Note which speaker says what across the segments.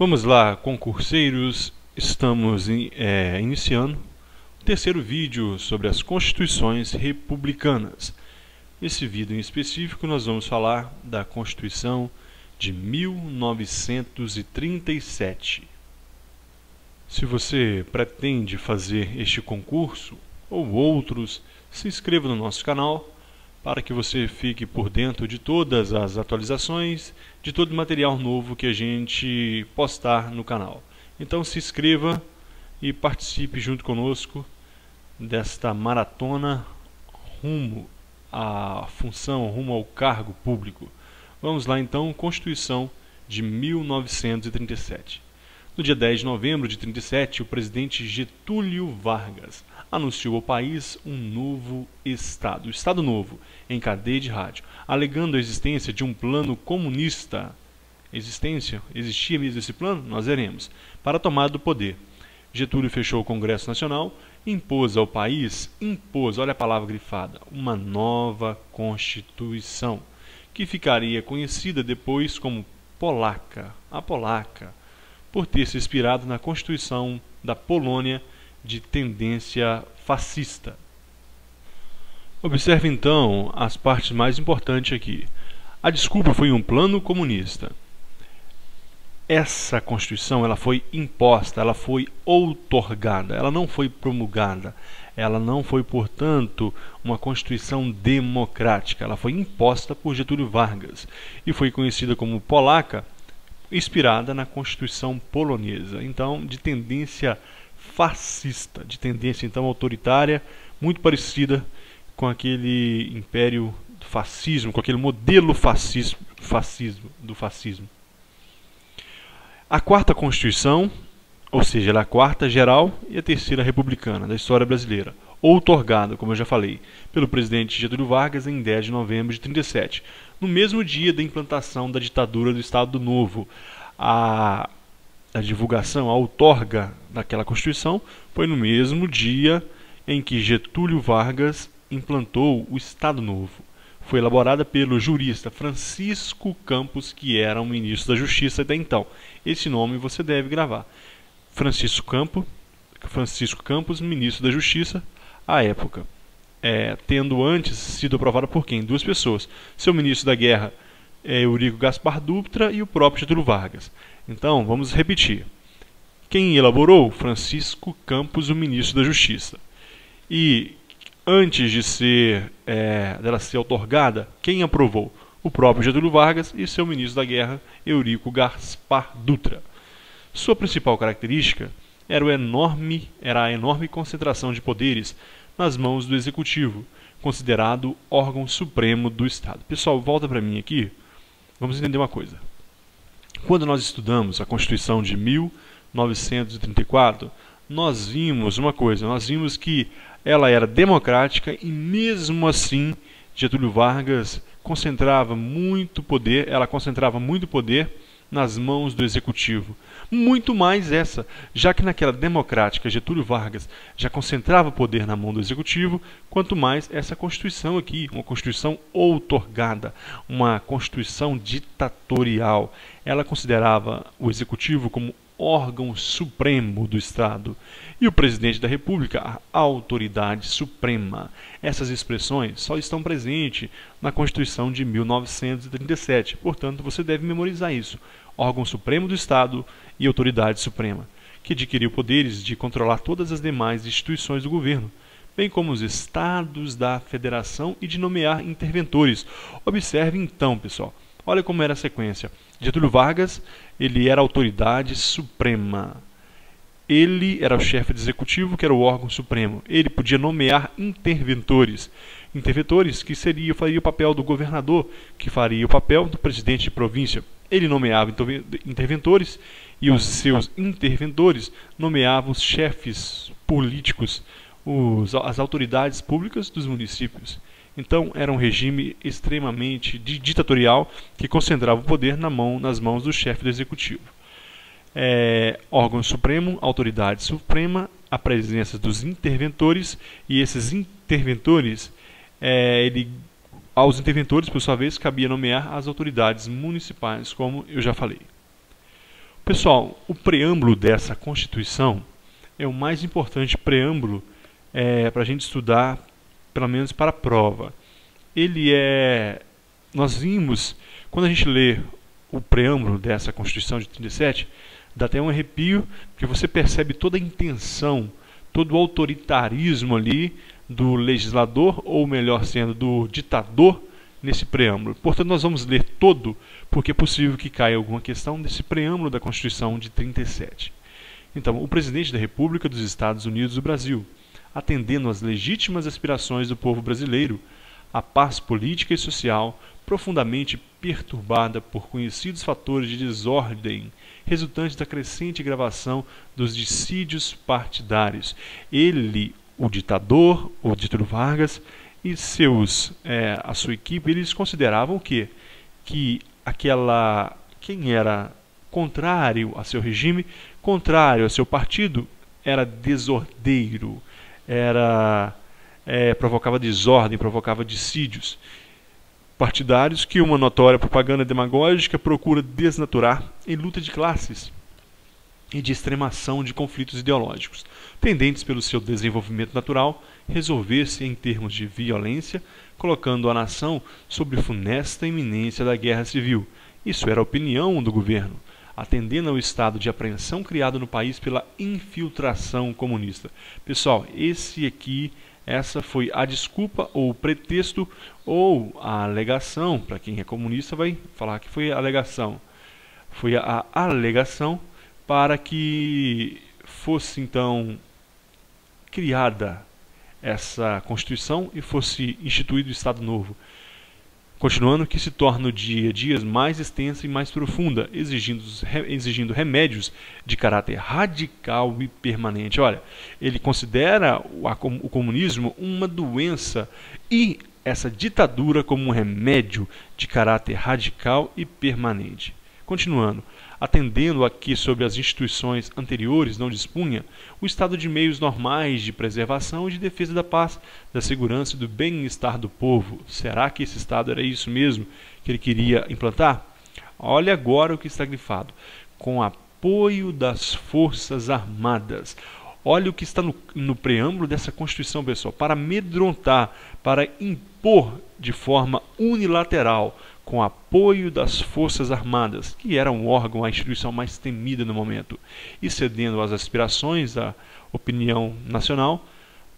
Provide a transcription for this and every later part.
Speaker 1: Vamos lá, concurseiros, estamos iniciando o terceiro vídeo sobre as constituições republicanas. Nesse vídeo em específico nós vamos falar da Constituição de 1937. Se você pretende fazer este concurso ou outros, se inscreva no nosso canal para que você fique por dentro de todas as atualizações, de todo o material novo que a gente postar no canal. Então se inscreva e participe junto conosco desta maratona rumo à função, rumo ao cargo público. Vamos lá então, Constituição de 1937. No dia 10 de novembro de 1937, o presidente Getúlio Vargas anunciou ao país um novo Estado, o Estado Novo, em cadeia de rádio, alegando a existência de um plano comunista. Existia mesmo esse plano? Nós veremos. Para a tomada do poder, Getúlio fechou o Congresso Nacional, impôs ao país, olha a palavra grifada, uma nova Constituição, que ficaria conhecida depois como Polaca, a Polaca, por ter se inspirado na Constituição da Polônia de tendência fascista. Observe então as partes mais importantes aqui. A desculpa foi um plano comunista. Essa Constituição ela foi imposta, ela foi outorgada, ela não foi promulgada, ela não foi, portanto, uma Constituição democrática, ela foi imposta por Getúlio Vargas e foi conhecida como Polaca, inspirada na Constituição polonesa, então de tendência fascista, de tendência então autoritária, muito parecida com aquele império do fascismo, com aquele modelo do fascismo. A quarta Constituição, ou seja, ela é a quarta geral e a terceira republicana da história brasileira, outorgada, como eu já falei, pelo presidente Getúlio Vargas em 10 de novembro de 1937, no mesmo dia da implantação da ditadura do Estado Novo. A divulgação, a outorga daquela Constituição foi no mesmo dia em que Getúlio Vargas implantou o Estado Novo. Foi elaborada pelo jurista Francisco Campos, que era o ministro da Justiça até então. Esse nome você deve gravar. Francisco Campos, ministro da Justiça à época. Tendo antes sido aprovada por quem? Duas pessoas. Seu ministro da Guerra, Eurico Gaspar Dutra, e o próprio Getúlio Vargas. Então, vamos repetir. Quem elaborou? Francisco Campos, o ministro da Justiça. E antes dela ser outorgada, quem aprovou? O próprio Getúlio Vargas e seu ministro da Guerra, Eurico Gaspar Dutra. Sua principal característica era a enorme concentração de poderes nas mãos do Executivo, considerado órgão supremo do Estado. Pessoal, volta para mim aqui. Vamos entender uma coisa. Quando nós estudamos a Constituição de 1934, nós vimos uma coisa, nós vimos que ela era democrática e mesmo assim Getúlio Vargas concentrava muito poder nas mãos do Executivo. Muito mais essa, já que naquela democrática Getúlio Vargas já concentrava poder na mão do Executivo, quanto mais essa Constituição aqui, uma Constituição outorgada, uma Constituição ditatorial. Ela considerava o Executivo como órgão supremo do Estado e o presidente da República a autoridade suprema. Essas expressões só estão presentes na Constituição de 1937, portanto você deve memorizar isso. Órgão supremo do Estado e autoridade suprema, que adquiriu poderes de controlar todas as demais instituições do governo, bem como os estados da federação e de nomear interventores. Observe então, pessoal, olha como era a sequência. Getúlio Vargas, ele era a autoridade suprema. Ele era o chefe do executivo, que era o órgão supremo. Ele podia nomear interventores. Interventores que faria o papel do governador, que faria o papel do presidente de província. Ele nomeava interventores e os seus interventores nomeavam os chefes políticos, as autoridades públicas dos municípios. Então era um regime extremamente ditatorial que concentrava o poder nas mãos do chefe do executivo. Órgão supremo, autoridade suprema, a presença dos interventores, e esses interventores, aos interventores, por sua vez, cabia nomear as autoridades municipais, como eu já falei. Pessoal, o preâmbulo dessa Constituição é o mais importante preâmbulo para a gente estudar, pelo menos para a prova. Nós vimos, quando a gente lê o preâmbulo dessa Constituição de 37, dá até um arrepio, porque você percebe toda a intenção, todo o autoritarismo ali do legislador, ou melhor sendo, do ditador, nesse preâmbulo. Portanto, nós vamos ler todo, porque é possível que caia alguma questão desse preâmbulo da Constituição de 37. Então, o presidente da República dos Estados Unidos do Brasil, atendendo às legítimas aspirações do povo brasileiro, a paz política e social, profundamente perturbada por conhecidos fatores de desordem, resultantes da crescente gravação dos dissídios partidários. Ele, o ditador, o Getúlio Vargas, e a sua equipe, eles consideravam o quê? Que quem era contrário a seu regime, contrário a seu partido, era desordeiro, provocava desordem, provocava dissídios partidários que uma notória propaganda demagógica procura desnaturar em luta de classes e de extremação de conflitos ideológicos, tendentes pelo seu desenvolvimento natural, resolver-se em termos de violência, colocando a nação sobre funesta iminência da guerra civil. Isso era a opinião do governo, atendendo ao estado de apreensão criado no país pela infiltração comunista. Pessoal, essa foi a desculpa, ou o pretexto, ou a alegação. Para quem é comunista vai falar que foi a alegação. Foi a alegação para que fosse então criada essa Constituição e fosse instituído o Estado Novo. Continuando, que se torna o dia a dia mais extensa e mais profunda, exigindo remédios de caráter radical e permanente. Olha, ele considera o comunismo uma doença e essa ditadura como um remédio de caráter radical e permanente. Continuando, atendendo a que sobre as instituições anteriores não dispunha o estado de meios normais de preservação e de defesa da paz, da segurança e do bem-estar do povo. Será que esse estado era isso mesmo que ele queria implantar? Olha agora o que está grifado: com apoio das Forças Armadas. Olha o que está no preâmbulo dessa Constituição, pessoal: para amedrontar, para impor de forma unilateral, com apoio das Forças Armadas, que era um órgão, a instituição mais temida no momento, e cedendo às aspirações da opinião nacional,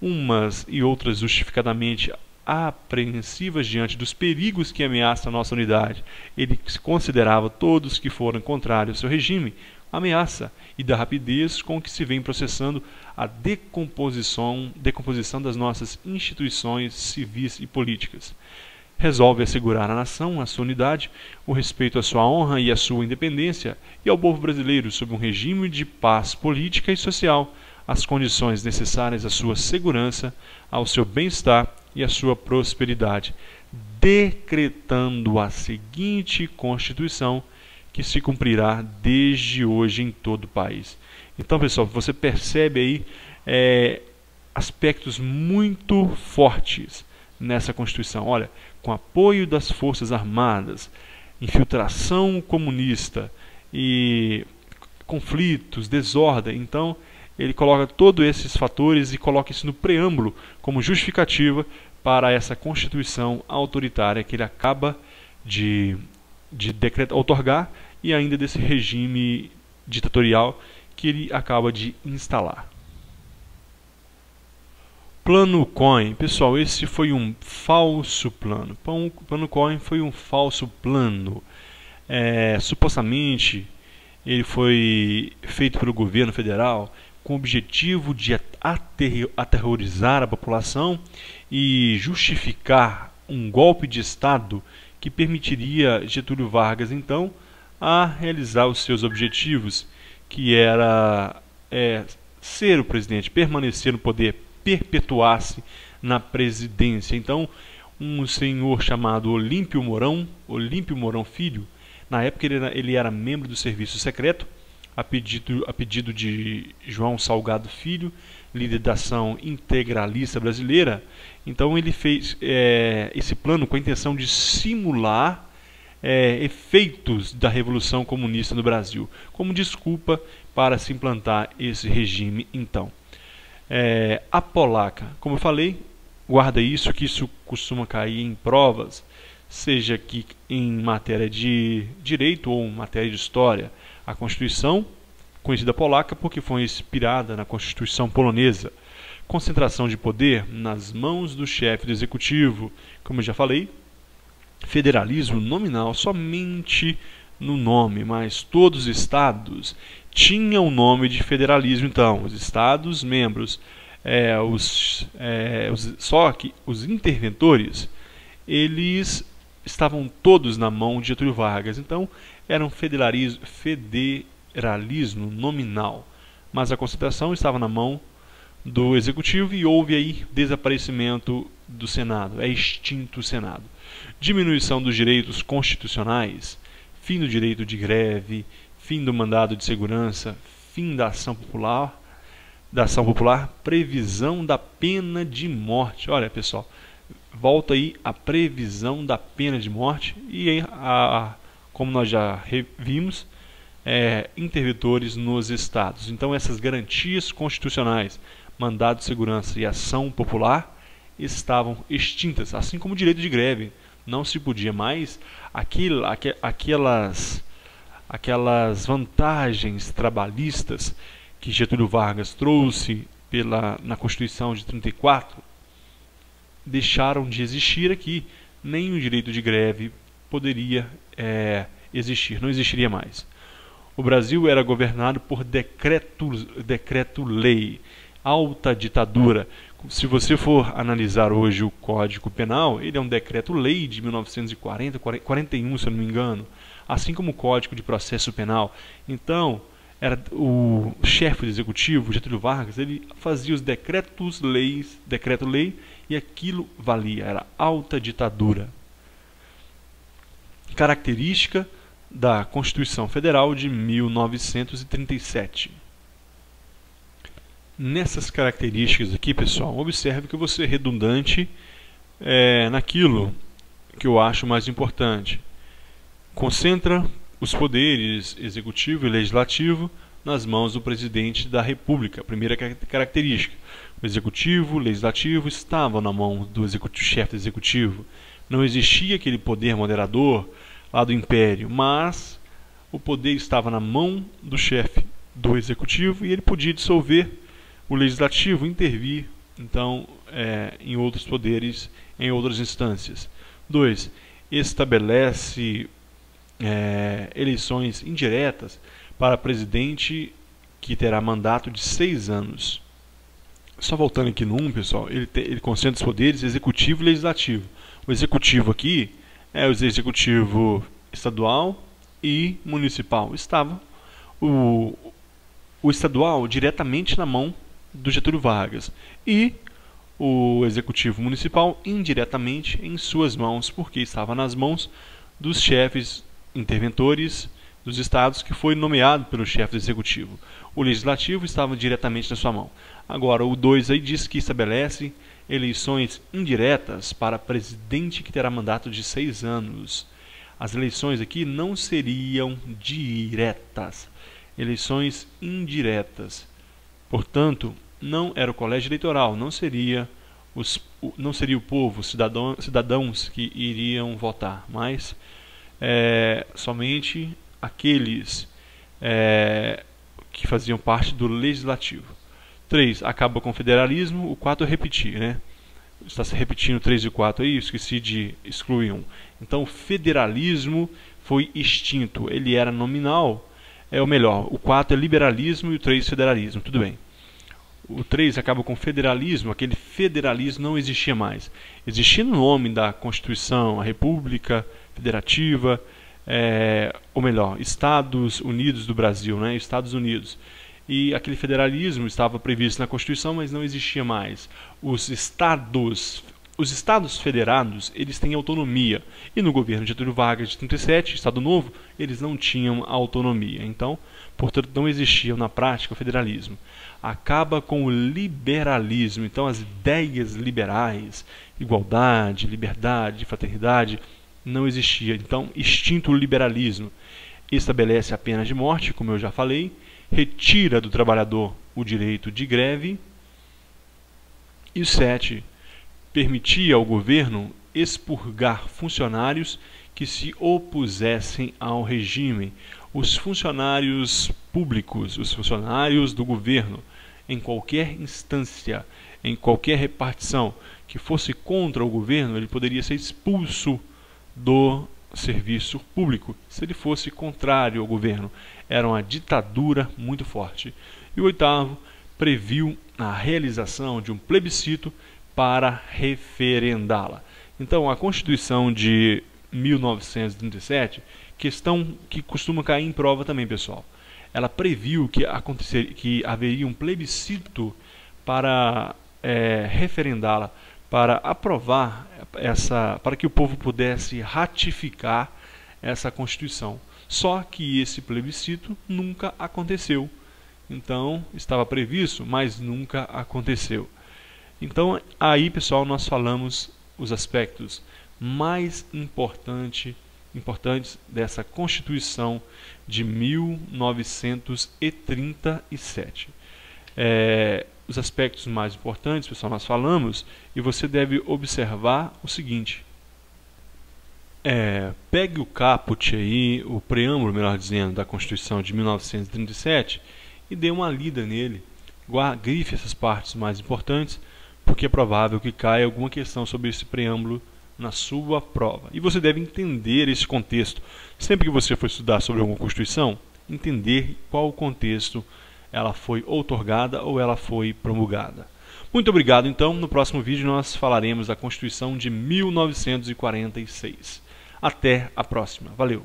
Speaker 1: umas e outras justificadamente apreensivas diante dos perigos que ameaçam a nossa unidade. Ele considerava todos que foram contrários ao seu regime ameaça, e da rapidez com que se vem processando a decomposição das nossas instituições civis e políticas. Resolve assegurar à nação a sua unidade, o respeito à sua honra e à sua independência, e ao povo brasileiro, sob um regime de paz política e social, as condições necessárias à sua segurança, ao seu bem-estar e à sua prosperidade, decretando a seguinte Constituição, que se cumprirá desde hoje em todo o país. Então, pessoal, você percebe aí aspectos muito fortes nessa Constituição. Olha, com apoio das Forças Armadas, infiltração comunista e conflitos, desordem. Então, ele coloca todos esses fatores e coloca isso no preâmbulo como justificativa para essa Constituição autoritária que ele acaba de outorgar, e ainda desse regime ditatorial que ele acaba de instalar. Plano Cohen. Pessoal, esse foi um falso plano. O Plano Cohen foi um falso plano. Supostamente, ele foi feito pelo governo federal com o objetivo de aterrorizar a população e justificar um golpe de Estado que permitiria Getúlio Vargas, então, a realizar os seus objetivos, que era ser o presidente, permanecer no poder, perpetuar-se na presidência. Então, um senhor chamado Olímpio Mourão Filho, na época ele era membro do Serviço Secreto, a pedido de João Salgado Filho, líder da ação integralista brasileira. Então ele fez esse plano com a intenção de simular efeitos da Revolução Comunista no Brasil, como desculpa para se implantar esse regime então. A polaca, como eu falei, guarda isso, que isso costuma cair em provas, seja que em matéria de direito ou matéria de história. A Constituição, conhecida polaca porque foi inspirada na Constituição polonesa. Concentração de poder nas mãos do chefe do executivo, como eu já falei. Federalismo nominal, somente no nome, mas todos os estados tinham o nome de federalismo, então, os estados membros. Só que os interventores, eles estavam todos na mão de Getúlio Vargas, então era um federalismo nominal, mas a concentração estava na mão do executivo e houve aí desaparecimento do Senado, extinto o Senado. Diminuição dos direitos constitucionais, fim do direito de greve, fim do mandado de segurança, fim da ação popular, previsão da pena de morte. Olha, pessoal, volta aí a previsão da pena de morte e como nós já vimos, interventores nos estados. Então essas garantias constitucionais, mandado de segurança e ação popular estavam extintas, assim como o direito de greve. Não se podia mais aquelas vantagens trabalhistas que Getúlio Vargas trouxe na Constituição de 34, deixaram de existir aqui. Nem o direito de greve poderia existir, não existiria mais. O Brasil era governado por decreto-lei, alta ditadura. Se você for analisar hoje o Código Penal, ele é um decreto-lei de 1940, 41, se eu não me engano, assim como o Código de Processo Penal. Então, era o chefe do executivo, Getúlio Vargas, ele fazia os decreto-lei, e aquilo valia, era alta ditadura. Característica da Constituição Federal de 1937. Nessas características aqui, pessoal, observe que eu vou ser redundante naquilo que eu acho mais importante. Concentra os poderes executivo e legislativo nas mãos do presidente da República. Primeira característica. O executivo, o legislativo estavam na mão do chefe do executivo. Não existia aquele poder moderador lá do Império, mas o poder estava na mão do chefe do executivo e ele podia dissolver o legislativo, intervir então em outros poderes, em outras instâncias. 2. Estabelece eleições indiretas para presidente que terá mandato de 6 anos. Só voltando aqui no 1, pessoal, ele concentra os poderes executivo e legislativo. O executivo aqui é o executivo estadual e municipal. Estava o estadual diretamente na mão do Getúlio Vargas e o executivo municipal indiretamente em suas mãos, porque estava nas mãos dos chefes interventores dos estados, que foi nomeado pelo chefe do executivo. O legislativo estava diretamente na sua mão. Agora, o 2 aí diz que estabelece eleições indiretas para presidente que terá mandato de 6 anos. As eleições aqui não seriam diretas, eleições indiretas. Portanto, não era o colégio eleitoral, não seria o povo, cidadãos que iriam votar, mas somente aqueles que faziam parte do legislativo. 3. Acaba com o federalismo. O 4 eu repeti, né? Está se repetindo 3 e 4 aí, esqueci de excluir 1. Então o federalismo foi extinto, ele era nominal, ou melhor, o 4 é liberalismo e o 3 federalismo, tudo bem. O 3 acaba com federalismo, aquele federalismo não existia mais. Existia no nome da Constituição, a República Federativa, ou melhor, Estados Unidos do Brasil, né? Estados Unidos. E aquele federalismo estava previsto na Constituição, mas não existia mais. Os estados federados, eles têm autonomia. E no governo de Getúlio Vargas de 37, Estado Novo, eles não tinham autonomia. Então, portanto, não existia na prática o federalismo. Acaba com o liberalismo. Então, as ideias liberais, igualdade, liberdade, fraternidade, não existia. Então, extinto o liberalismo. Estabelece a pena de morte, como eu já falei, retira do trabalhador o direito de greve. E o 7, permitia ao governo expurgar funcionários que se opusessem ao regime. Os funcionários públicos, os funcionários do governo, em qualquer instância, em qualquer repartição que fosse contra o governo, ele poderia ser expulso do serviço público se ele fosse contrário ao governo. Era uma ditadura muito forte. E o 8º, previu a realização de um plebiscito para referendá-la. Então, a Constituição de 1937, questão que costuma cair em prova também, pessoal. Ela previu que haveria um plebiscito para referendá-la, para aprovar para que o povo pudesse ratificar essa Constituição. Só que esse plebiscito nunca aconteceu. Então, estava previsto, mas nunca aconteceu. Então, aí, pessoal, nós falamos os aspectos mais importantes dessa Constituição de 1937. Os aspectos mais importantes, pessoal, nós falamos, e você deve observar o seguinte. Pegue o caput aí, o preâmbulo, melhor dizendo, da Constituição de 1937 e dê uma lida nele. Grife essas partes mais importantes, porque é provável que caia alguma questão sobre esse preâmbulo na sua prova. E você deve entender esse contexto. Sempre que você for estudar sobre alguma Constituição, entender qual o contexto ela foi outorgada ou ela foi promulgada. Muito obrigado, então. No próximo vídeo nós falaremos da Constituição de 1946. Até a próxima. Valeu!